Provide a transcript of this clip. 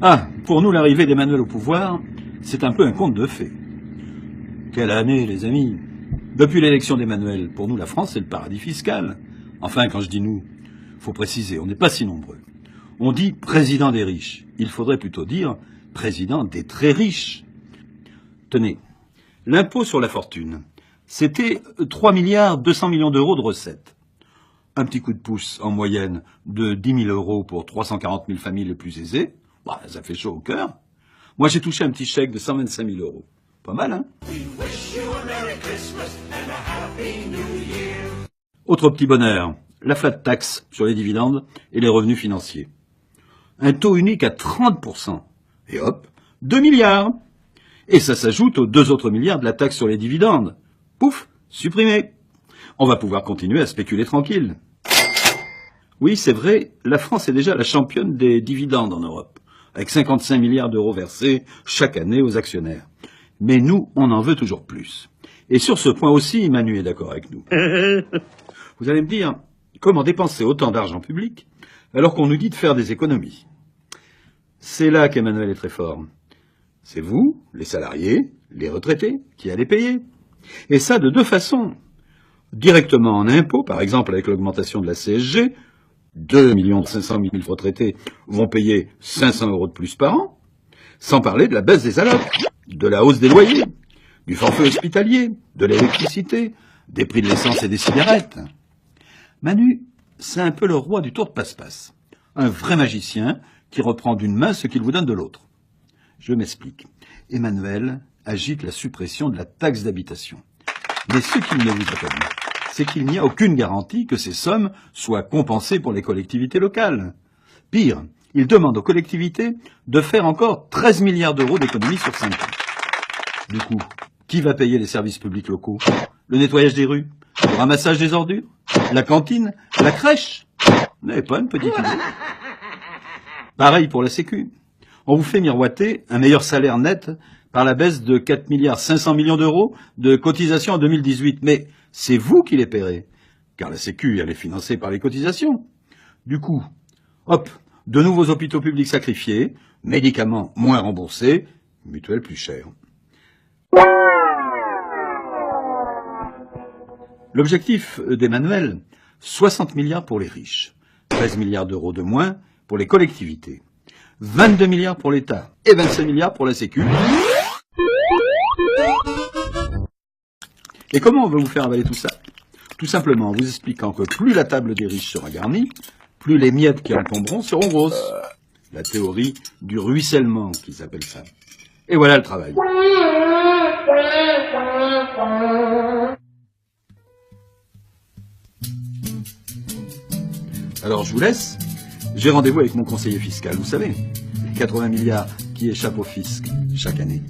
Ah, pour nous, l'arrivée d'Emmanuel au pouvoir, c'est un peu un conte de fées. Quelle année, les amis! Depuis l'élection d'Emmanuel, pour nous, la France, c'est le paradis fiscal. Enfin, quand je dis nous, faut préciser, on n'est pas si nombreux. On dit président des riches. Il faudrait plutôt dire président des très riches. Tenez, l'impôt sur la fortune, c'était 3 milliards 200 millions d'euros de recettes. Un petit coup de pouce en moyenne de 10 000 euros pour 340 000 familles les plus aisées. Bah, ça fait chaud au cœur. Moi, j'ai touché un petit chèque de 125 000 euros. Pas mal, hein? Autre petit bonheur, la flat tax sur les dividendes et les revenus financiers. Un taux unique à 30%. Et hop, 2 milliards. Et ça s'ajoute aux 2 autres milliards de la taxe sur les dividendes. Pouf, supprimé. On va pouvoir continuer à spéculer tranquille. Oui, c'est vrai, la France est déjà la championne des dividendes en Europe, avec 55 milliards d'euros versés chaque année aux actionnaires. Mais nous, on en veut toujours plus. Et sur ce point aussi, Manu est d'accord avec nous. Vous allez me dire, comment dépenser autant d'argent public alors qu'on nous dit de faire des économies? C'est là qu'Emmanuel est très fort. C'est vous, les salariés, les retraités, qui allez payer. Et ça de 2 façons. Directement en impôts, par exemple avec l'augmentation de la CSG, 2 500 000 retraités vont payer 500 euros de plus par an, sans parler de la baisse des allocs, de la hausse des loyers, du forfait hospitalier, de l'électricité, des prix de l'essence et des cigarettes. Manu, c'est un peu le roi du tour de passe-passe. Un vrai magicien qui reprend d'une main ce qu'il vous donne de l'autre. Je m'explique. Emmanuel agite la suppression de la taxe d'habitation. Mais ce qu'il ne vous a pas dit, c'est qu'il n'y a aucune garantie que ces sommes soient compensées pour les collectivités locales. Pire, il demande aux collectivités de faire encore 13 milliards d'euros d'économies sur 5 ans. Du coup, qui va payer les services publics locaux? Le nettoyage des rues? Le ramassage des ordures? La cantine? La crèche? Vous n'avez pas une petite idée? Pareil pour la Sécu. On vous fait miroiter un meilleur salaire net par la baisse de 4 milliards 500 millions d'euros de cotisations en 2018. Mais c'est vous qui les paierez, car la Sécu, elle est financée par les cotisations. Du coup, hop, de nouveaux hôpitaux publics sacrifiés, médicaments moins remboursés, mutuelles plus chères. L'objectif d'Emmanuel, 60 milliards pour les riches, 13 milliards d'euros de moins pour les collectivités, 22 milliards pour l'État et 25 milliards pour la Sécu. Et comment on va vous faire avaler tout ça? Tout simplement en vous expliquant que plus la table des riches sera garnie, plus les miettes qui en tomberont seront grosses. La théorie du ruissellement, qu'ils appellent ça. Et voilà le travail. Alors je vous laisse. J'ai rendez-vous avec mon conseiller fiscal, vous savez, les 80 milliards qui échappent au fisc chaque année.